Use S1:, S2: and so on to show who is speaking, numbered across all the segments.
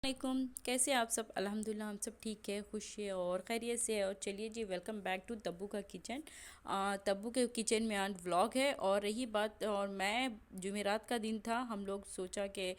S1: वालेकुम। कैसे हैं आप सब? अल्हम्दुलिल्लाह हम सब ठीक है, खुश है और खैरियत से है। और चलिए जी, वेलकम बैक टू तब्बू का किचन। तब्बू के किचन में आज व्लॉग है। और रही बात, और मैं जुमेरात का दिन था, हम लोग सोचा कि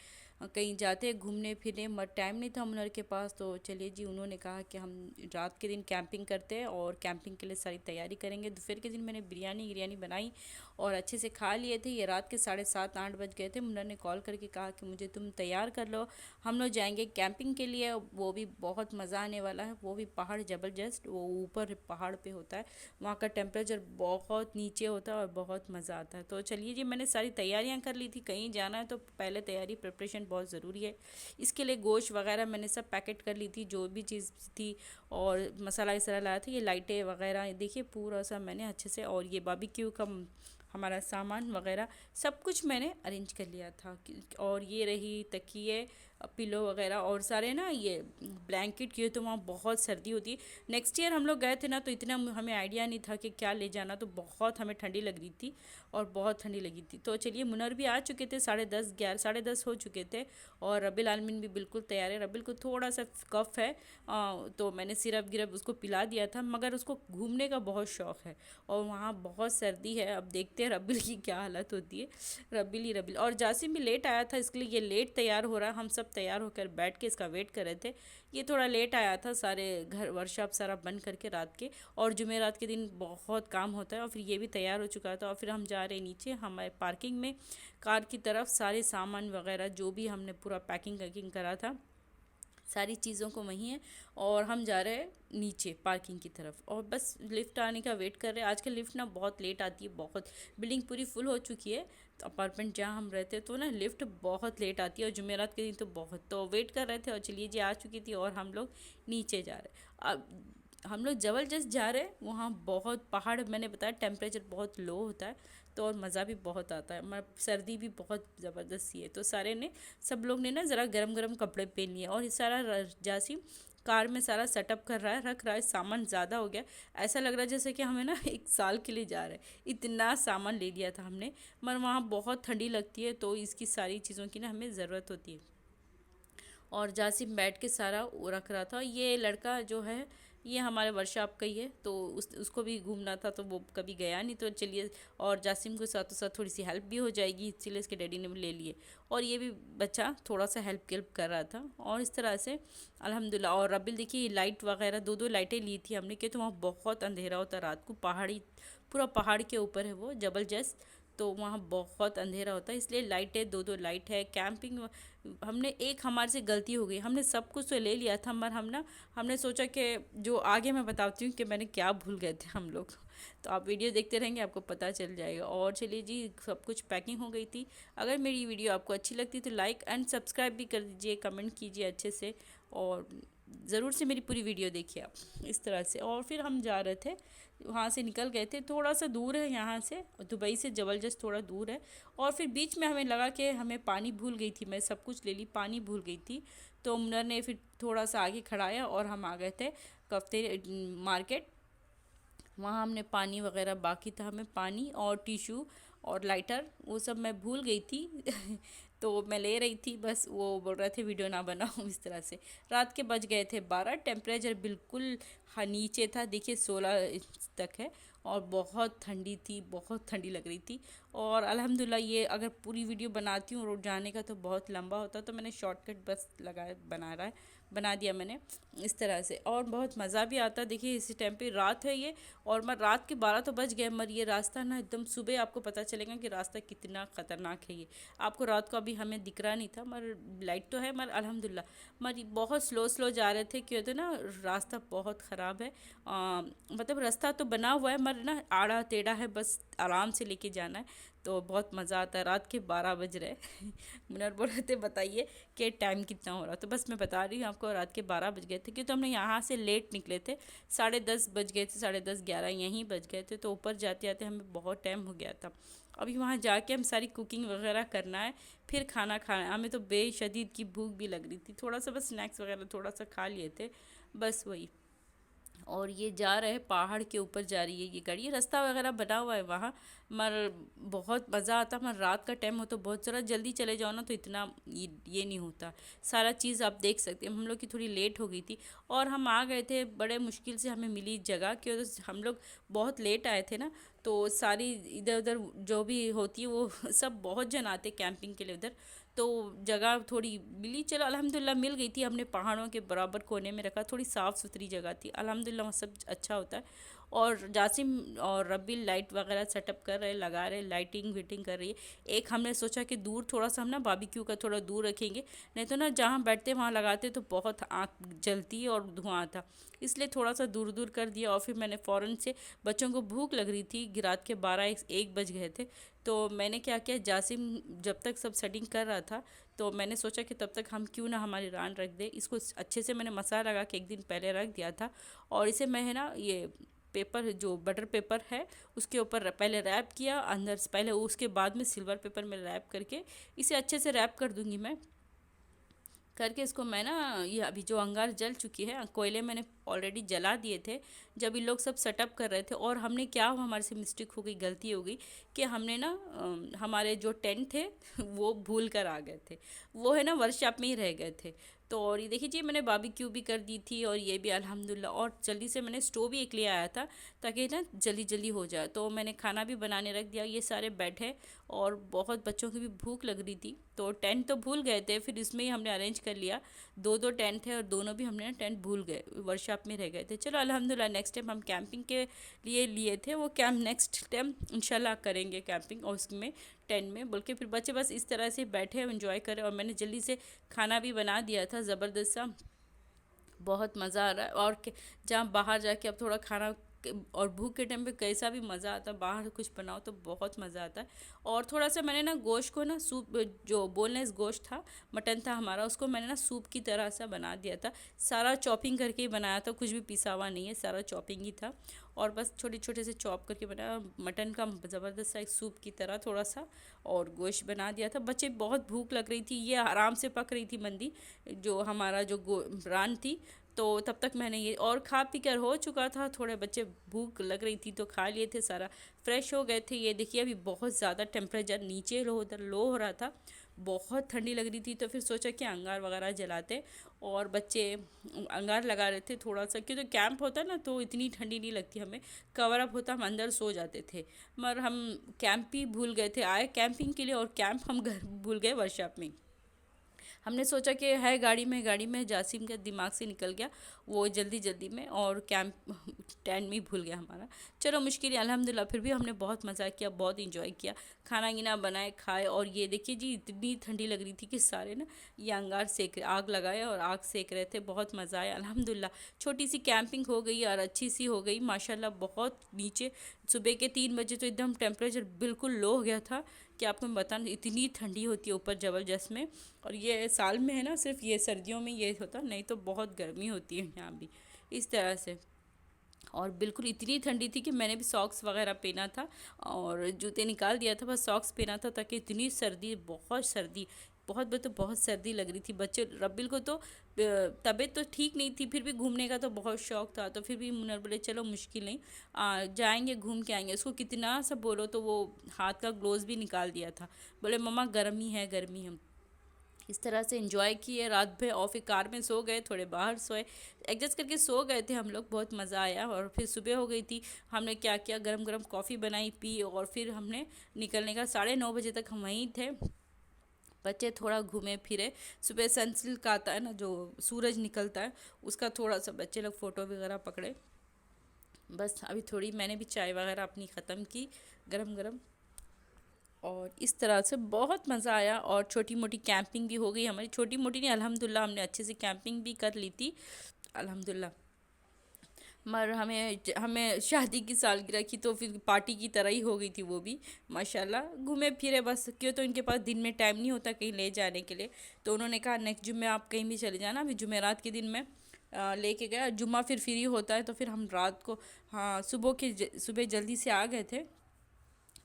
S1: कहीं जाते घूमने फिरने, मगर टाइम नहीं था मुनर के पास। तो चलिए जी, उन्होंने कहा कि हम रात के दिन कैंपिंग करते हैं और कैंपिंग के लिए सारी तैयारी करेंगे। दोपहर के दिन मैंने बिरयानी बनाई और अच्छे से खा लिए थे। ये रात के 7:30-8 बज गए थे। मुन्नर ने कॉल करके कहा कि मुझे तुम तैयार कर लो, हम लोग जाएंगे कैंपिंग के लिए। वो भी बहुत मज़ा आने वाला है। वो भी पहाड़ ज़बरदस्त, वो ऊपर पहाड़ पे होता है। वहाँ का टेम्परेचर बहुत नीचे होता है और बहुत मज़ा आता है। तो चलिए जी, मैंने सारी तैयारियाँ कर ली थी। कहीं जाना है तो पहले तैयारी प्रिपरेशन बहुत ज़रूरी है। इसके लिए गोश्त वगैरह मैंने सब पैकेट कर ली थी, जो भी चीज़ थी। और मसाला वसाला लाया था, ये लाइटें वगैरह देखिए पूरा सा मैंने अच्छे से। और ये बारबेक्यू का हमारा सामान वगैरह सब कुछ मैंने अरेंज कर लिया था। और ये रही तकिए, पिलो वगैरह और सारे ना ये ब्लैंकेट किए। तो वहाँ बहुत सर्दी होती है। नेक्स्ट ईयर हम लोग गए थे ना, तो इतना हमें आइडिया नहीं था कि क्या ले जाना। तो बहुत हमें ठंडी लग रही थी और बहुत ठंडी लगी थी। तो चलिए, मुनर भी आ चुके थे, 10:30 11 10:30 हो चुके थे। और रबिल आलमीन भी बिल्कुल तैयार है। रबिल को थोड़ा सा कफ है, तो मैंने सिरप गिरप उसको पिला दिया था, मगर उसको घूमने का बहुत शौक़ है। और वहाँ बहुत सर्दी है। अब देखते हैं रबिल की क्या हालत होती है। रबिल ही रबिल। और जासिम भी लेट आया था, इसके लिए ये लेट तैयार हो रहा है। हम सब तैयार होकर बैठ के इसका वेट कर रहे थे। ये थोड़ा लेट आया था, सारे घर वर्कशॉप सारा बंद करके रात के। और जुमेरात के दिन बहुत काम होता है। और फिर ये भी तैयार हो चुका था। और फिर हम जा रहे हैं नीचे हमारे पार्किंग में, कार की तरफ। सारे सामान वगैरह जो भी हमने पूरा पैकिंग वैकिंग करा था, सारी चीज़ों को वहीं है। और हम जा रहे हैं नीचे पार्किंग की तरफ। और बस लिफ्ट आने का वेट कर रहे हैं। आजकल लिफ्ट ना बहुत लेट आती है, बहुत बिल्डिंग पूरी फुल हो चुकी है। तो अपार्टमेंट जहाँ हम रहते हैं तो ना लिफ्ट बहुत लेट आती है। और जुमेरात के दिन तो बहुत, तो वेट कर रहे थे। और चलिए जी, आ चुकी थी और हम लोग नीचे जा रहे। अब हम लोग जबरदस्त जा रहे हैं। वहाँ बहुत पहाड़, मैंने बताया टेम्परेचर बहुत लो होता है। तो और मज़ा भी बहुत आता है, मतलब सर्दी भी बहुत ज़बरदस्त सी है। तो सारे ने, सब लोग ने ना ज़रा गरम गरम कपड़े पहन लिए। और ये सारा जासिम कार में सारा सेटअप कर रहा है, रख रहा है। सामान ज़्यादा हो गया, ऐसा लग रहा है जैसे कि हमें ना 1 साल के लिए जा रहे हैं, इतना सामान ले लिया था हमने। मगर वहाँ बहुत ठंडी लगती है, तो इसकी सारी चीज़ों की ना हमें ज़रूरत होती है। और जासिम बैठ के सारा वो रख रहा था। ये लड़का जो है, ये हमारे वर्कशॉप का ही है। तो उसको भी घूमना था, तो वो कभी गया नहीं। तो चलिए, और जासिम को साथों साथ थोड़ी सी हेल्प भी हो जाएगी, इसलिए इसके डैडी ने भी ले लिए। और ये भी बच्चा थोड़ा सा हेल्प कर रहा था। और इस तरह से अल्हम्दुलिल्लाह। और रबिल देखिए, लाइट वगैरह दो दो लाइटें ली थी हमने, कि तो वहाँ बहुत अंधेरा होता है रात को। पहाड़ी, पूरा पहाड़ के ऊपर है वो जबरदस्त। तो वहाँ बहुत अंधेरा होता है, इसलिए लाइटें दो दो लाइट है। कैंपिंग हमने, एक हमारे से गलती हो गई, हमने सब कुछ तो ले लिया था, मगर हमने सोचा कि जो आगे मैं बताती हूँ कि मैंने क्या भूल गए थे हम लोग। तो आप वीडियो देखते रहेंगे, आपको पता चल जाएगा। और चलिए जी, सब कुछ पैकिंग हो गई थी। अगर मेरी वीडियो आपको अच्छी लगती तो लाइक एंड सब्सक्राइब भी कर दीजिए, कमेंट कीजिए अच्छे से। और ज़रूर से मेरी पूरी वीडियो देखिए आप इस तरह से। और फिर हम जा रहे थे, वहाँ से निकल गए थे। थोड़ा सा दूर है यहाँ से, दुबई से जबरदस्त थोड़ा दूर है। और फिर बीच में हमें लगा कि हमें पानी भूल गई थी, मैं सब कुछ ले ली, पानी भूल गई थी। तो मुनर ने फिर थोड़ा सा आगे खड़ाया और हम आ गए थे कफ्ते मार्केट। वहाँ हमने पानी वगैरह, बाकी था हमें पानी और टिशू और लाइटर, वो सब मैं भूल गई थी। तो मैं ले रही थी, बस वो बोल रहे थे वीडियो ना बनाओ इस तरह से। रात के बज गए थे 12, टेम्परेचर बिल्कुल नीचे था, देखिए 16 तक है। और बहुत ठंडी थी, बहुत ठंडी लग रही थी। और अल्हम्दुलिल्लाह, ये अगर पूरी वीडियो बनाती हूँ रोड जाने का तो बहुत लंबा होता, तो मैंने शॉर्टकट बस लगाया, बना दिया मैंने इस तरह से। और बहुत मज़ा भी आता, देखिए इसी टाइम पे रात है ये। और मैं रात के 12 तो बज गए, मगर ये रास्ता ना एकदम सुबह आपको पता चलेगा कि रास्ता कितना ख़तरनाक है। ये आपको रात को अभी हमें दिख रहा नहीं था, मगर लाइट तो है, मगर अल्हम्दुलिल्लाह। मगर बहुत स्लो स्लो जा रहे थे, क्यों तो ना रास्ता बहुत ख़राब है। मतलब रास्ता तो बना हुआ है, मगर ना आड़ा टेढ़ा है, बस आराम से लेके जाना है। तो बहुत मज़ा आता है। रात के 12 बज रहे। मुनर बोल रहे थे बताइए कि टाइम कितना हो रहा, तो बस मैं बता रही हूँ आपको, रात के 12 बज गए थे। क्योंकि हमने यहाँ से लेट निकले थे, 10:30 बज गए थे, 10:30 11 यहीं बज गए थे। तो ऊपर जाते आते हमें बहुत टाइम हो गया था। अभी वहाँ जाके हम सारी कुकिंग वगैरह करना है, फिर खाना खाना है। हमें तो बेशदीद की भूख भी लग रही थी, थोड़ा सा बस स्नैक्स वगैरह थोड़ा सा खा लिए थे, बस वही। और ये जा रहे हैं पहाड़ के ऊपर जा रही है ये गाड़ी। ये रास्ता वगैरह बना हुआ है वहाँ। मगर बहुत मज़ा आता, मगर रात का टाइम हो तो बहुत ज़रा जल्दी चले जाओ ना तो इतना ये नहीं होता। सारा चीज़ आप देख सकते हैं। हम लोग की थोड़ी लेट हो गई थी और हम आ गए थे, बड़े मुश्किल से हमें मिली जगह, क्यों तो हम लोग बहुत लेट आए थे ना। तो सारी इधर उधर जो भी होती है वो सब बहुत जन आते कैंपिंग के लिए उधर। तो जगह थोड़ी मिली, चलो अल्हम्दुलिल्लाह मिल गई थी। हमने पहाड़ों के बराबर कोने में रखा, थोड़ी साफ़ सुथरी जगह थी अल्हम्दुलिल्लाह, वहाँ सब अच्छा होता है। और जासिम और रब्बी लाइट वगैरह सेटअप कर रहे, लगा रहे, लाइटिंग वीटिंग कर रही है। एक हमने सोचा कि दूर थोड़ा सा हम ना बारबेक्यू का थोड़ा दूर रखेंगे, नहीं तो ना जहाँ बैठते वहाँ लगाते तो बहुत आँख जलती और धुआं आता, इसलिए थोड़ा सा दूर दूर कर दिया। और फिर मैंने फ़ौरन से, बच्चों को भूख लग रही थी, रात के 12 1 बज गए थे। तो मैंने क्या किया, जासिम जब तक सब सेटिंग कर रहा था तो मैंने सोचा कि तब तक हम क्यों ना हमारी रान रख दे। इसको अच्छे से मैंने मसाला लगा के एक दिन पहले रख दिया था। और इसे मैं है ना ये पेपर, जो बटर पेपर है उसके ऊपर पहले रैप किया अंदर से पहले, उसके बाद में सिल्वर पेपर में रैप करके इसे अच्छे से रैप कर दूंगी मैं। करके इसको मैं ना, ये अभी जो अंगार जल चुकी है, कोयले मैंने ऑलरेडी जला दिए थे जब ये लोग सब सेटअप कर रहे थे। और हमने क्या हुआ, हमारे से मिस्टेक हो गई, गलती हो गई कि हमने ना हमारे जो टेंट थे वो भूल कर आ गए थे, वो है ना वर्कशॉप में ही रह गए थे। तो और ये देखिए जी, मैंने बारबेक्यू भी कर दी थी और ये भी अल्हम्दुलिल्लाह। और जल्दी से मैंने स्टोव भी एक ले आया था ताकि ना जल्दी जल्दी हो जाए। तो मैंने खाना भी बनाने रख दिया, ये सारे बैठे। और बहुत बच्चों की भी भूख लग रही थी, तो टेंट तो भूल गए थे, फिर इसमें ही हमने अरेंज कर लिया। दो दो टेंट थे और दोनों भी हमने ना टेंट भूल गए, वर्कशॉप में रह गए थे। चलो अल्हम्दुलिल्लाह, नेक्स्ट टाइम हम कैंपिंग के लिए लिए थे वो कैंप, नेक्स्ट टाइम इंशाल्लाह करेंगे कैंपिंग और उसमें टेंट में। बल्कि फिर बच्चे बस इस तरह से बैठे एंजॉय करें। और मैंने जल्दी से खाना भी बना दिया था ज़बरदस्त सा, बहुत मज़ा आ रहा है। और जहाँ बाहर जाके अब थोड़ा खाना और भूख के टाइम पे कैसा भी मज़ा आता है, बाहर कुछ बनाओ तो बहुत मज़ा आता है। और थोड़ा सा मैंने ना गोश्त को ना सूप, जो बोनलेस गोश्त था, मटन था हमारा, उसको मैंने ना सूप की तरह सा बना दिया था। सारा चॉपिंग करके ही बनाया था, कुछ भी पिसा हुआ नहीं है, सारा चॉपिंग ही था। और बस छोटे छोटे से चॉप करके बनाया मटन का ज़बरदस्त सा एक सूप की तरह थोड़ा सा। और गोश्त बना दिया था। बच्चे बहुत भूख लग रही थी, ये आराम से पक रही थी मंदी, जो हमारा जो रान थी। तो तब तक मैंने ये और खा पी कर हो चुका था, थोड़े बच्चे भूख लग रही थी तो खा लिए थे, सारा फ्रेश हो गए थे। ये देखिए अभी बहुत ज़्यादा टेम्परेचर नीचे लो उधर लो हो रहा था, बहुत ठंडी लग रही थी। तो फिर सोचा कि अंगार वगैरह जलाते, और बच्चे अंगार लगा रहे थे थोड़ा सा, क्योंकि तो कैंप होता है ना तो इतनी ठंडी नहीं लगती हमें, कवर अप होता, हम अंदर सो जाते थे। मगर हम कैंप ही भूल गए थे, आए कैंपिंग के लिए और कैंप हम घर भूल गए वर्कशॉप में। हमने सोचा कि है गाड़ी में जासिम का दिमाग से निकल गया वो जल्दी जल्दी में, और कैंप टेंट में ही भूल गया हमारा। चलो मुश्किल है, अल्हम्दुलिल्लाह फिर भी हमने बहुत मज़ा किया, बहुत इंजॉय किया, खाना गिना बनाए खाए। और ये देखिए जी, इतनी ठंडी लग रही थी कि सारे ना ये अंगार सेक, आग लगाए और आग सेक रहे थे, बहुत मज़ा आया अल्हम्दुलिल्लाह। छोटी सी कैंपिंग हो गई और अच्छी सी हो गई माशाल्लाह। बहुत नीचे सुबह के 3 बजे तो एकदम टेम्परेचर बिल्कुल लो हो गया था कि आपको मैं बता, इतनी ठंडी होती है ऊपर ज़बरदस्त में। और ये साल में है ना सिर्फ ये सर्दियों में ये होता, नहीं तो बहुत गर्मी होती है यहाँ भी इस तरह से। और बिल्कुल इतनी ठंडी थी कि मैंने भी सॉक्स वगैरह पहना था और जूते निकाल दिया था, बस सॉक्स पहना था ताकि इतनी सर्दी, बहुत सर्दी, बहुत बहुत सर्दी लग रही थी। बच्चे रब्बिल को तो तबीयत तो ठीक नहीं थी, फिर भी घूमने का तो बहुत शौक था, तो फिर भी मुनर बोले चलो मुश्किल नहीं, जाएंगे घूम के आएंगे। उसको कितना सब बोलो तो वो हाथ का ग्लोव्स भी निकाल दिया था, बोले मम्मा गर्मी है गर्मी है। इस तरह से एंजॉय किए रात भर, और फिर कार में सो गए, थोड़े बाहर सोए, एडजस्ट करके सो गए थे हम लोग, बहुत मज़ा आया। और फिर सुबह हो गई थी, हमने क्या किया, गरम गरम कॉफ़ी बनाई पी, और फिर हमने निकलने का 9:30 बजे तक हम वहीं थे। बच्चे थोड़ा घूमे फिरे, सुबह सनसिल्क आता है ना जो सूरज निकलता है, उसका थोड़ा सा बच्चे लोग फ़ोटो वगैरह पकड़े। बस अभी थोड़ी मैंने भी चाय वगैरह अपनी ख़त्म की गरम गरम। और इस तरह से बहुत मज़ा आया, और छोटी मोटी कैंपिंग भी हो गई हमारी, छोटी मोटी नहीं अल्हम्दुलिल्लाह हमने अच्छे से कैंपिंग भी कर ली थी अल्हम्दुलिल्लाह। मगर हमें शादी की सालगिरह की तो फिर पार्टी की तरह ही हो गई थी वो भी माशाल्लाह। घूमे फिरे बस, क्यों तो इनके पास दिन में टाइम नहीं होता कहीं ले जाने के लिए, तो उन्होंने कहा नेक्स्ट जुम्मे आप कहीं भी चले जाना। अभी जुमेरात के दिन में लेके गया, जुम्मा फिर फ्री होता है तो फिर हम रात को, हाँ सुबह जल्दी से आ गए थे,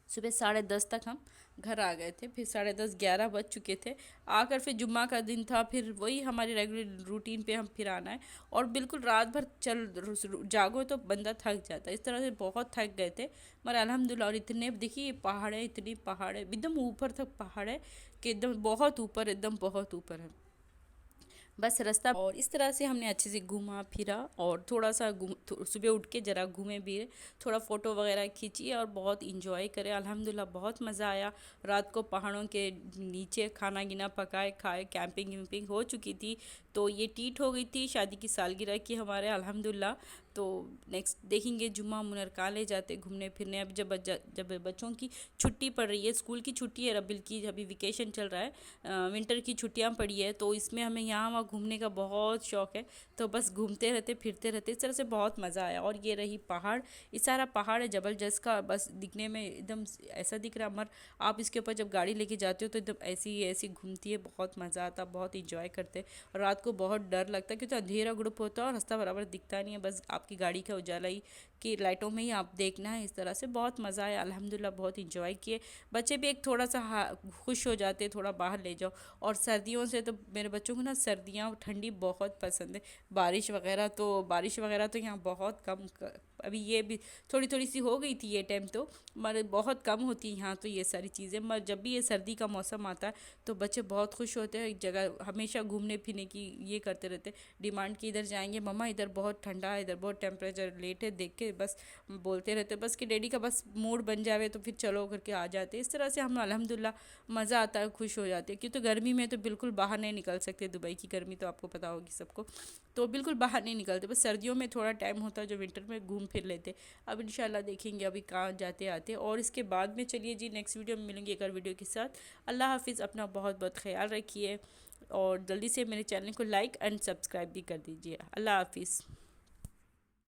S1: सुबह 10:30 तक हम घर आ गए थे। फिर 10:30 11 बज चुके थे। आकर फिर जुम्मा का दिन था, फिर वही हमारी रेगुलर रूटीन पे हम फिर आना है। और बिल्कुल रात भर चल जागो तो बंदा थक जाता है, इस तरह से बहुत थक गए थे। मगर अल्हम्दुलिल्लाह, और इतने देखिए पहाड़ है, इतनी पहाड़ है, एकदम ऊपर तक पहाड़ है कि एकदम बहुत ऊपर, एकदम बहुत ऊपर है बस रास्ता। और इस तरह से हमने अच्छे से घूमा फिरा और थोड़ा सा सुबह उठ के ज़रा घूमे भी, थोड़ा फ़ोटो वगैरह खींची और बहुत इंजॉय करे। अल्हम्दुलिल्लाह बहुत मज़ा आया। रात को पहाड़ों के नीचे खाना गिना पकाए खाए, कैंपिंग वैम्पिंग हो चुकी थी। तो ये टीट हो गई थी शादी की सालगिरह की हमारे, अल्हम्दुलिल्लाह। तो नेक्स्ट देखेंगे जुम्मा मुनर कहाँ ले जाते घूमने फिरने। अब जब बच्चों की छुट्टी पड़ रही है, स्कूल की छुट्टी है, रबिल की अभी वेकेशन चल रहा है, विंटर की छुट्टियां पड़ी है, तो इसमें हमें यहाँ वहाँ घूमने का बहुत शौक़ है। तो बस घूमते रहते फिरते रहते, इस तरह से बहुत मज़ा आया। और ये रही पहाड़, इस सारा पहाड़ है जबरदस्त का, बस दिखने में एकदम ऐसा दिख रहा। मगर आप इसके ऊपर जब गाड़ी लेके जाते हो तो एकदम ऐसी ऐसी घूमती है, बहुत मज़ा आता, बहुत इंजॉय करते। और रात को बहुत डर लगता है क्योंकि अंधेरा ग्रुप होता है और रास्ता बराबर दिखता नहीं है, बस आपकी गाड़ी का उजाला ही की लाइटों में ही आप देखना है। इस तरह से बहुत मज़ा आया, अल्हम्दुलिल्लाह बहुत इंजॉय किए। बच्चे भी एक थोड़ा सा खुश हो जाते, थोड़ा बाहर ले जाओ। और सर्दियों से तो मेरे बच्चों को ना सर्दियाँ ठंडी बहुत पसंद है। बारिश वगैरह तो यहाँ बहुत कम अभी ये भी थोड़ी थोड़ी सी हो गई थी ये टाइम तो, मगर बहुत कम होती है यहाँ तो ये सारी चीज़ें। मगर जब भी ये सर्दी का मौसम आता है तो बच्चे बहुत खुश होते हैं, एक जगह हमेशा घूमने फिरने की ये करते रहते, डिमांड की इधर जाएंगे मम्मा, इधर बहुत ठंडा है, इधर बहुत टेम्परेचर लेट है, देख के बस बोलते रहते बस कि डैडी का बस मूड बन जावे तो फिर चलो करके आ जाते। इस तरह से हम अल्हम्दुलिल्लाह मज़ा आता है, खुश हो जाते हैं। क्योंकि गर्मी में तो बिल्कुल बाहर नहीं निकल सकते, दुबई की गर्मी तो आपको पता होगी सबको, तो बिल्कुल बाहर नहीं निकलते। बस सर्दियों में थोड़ा टाइम होता है जो विंटर में घूम फिर लेते। अब इंशाल्लाह देखेंगे अभी कहाँ जाते आते। और इसके बाद में चलिए जी नेक्स्ट वीडियो में मिलेंगे एक और वीडियो के साथ। अल्लाह हाफिज़, अपना बहुत बहुत ख्याल रखिए और जल्दी से मेरे चैनल को लाइक एंड सब्सक्राइब भी कर दीजिए। अल्लाह हाफिज़।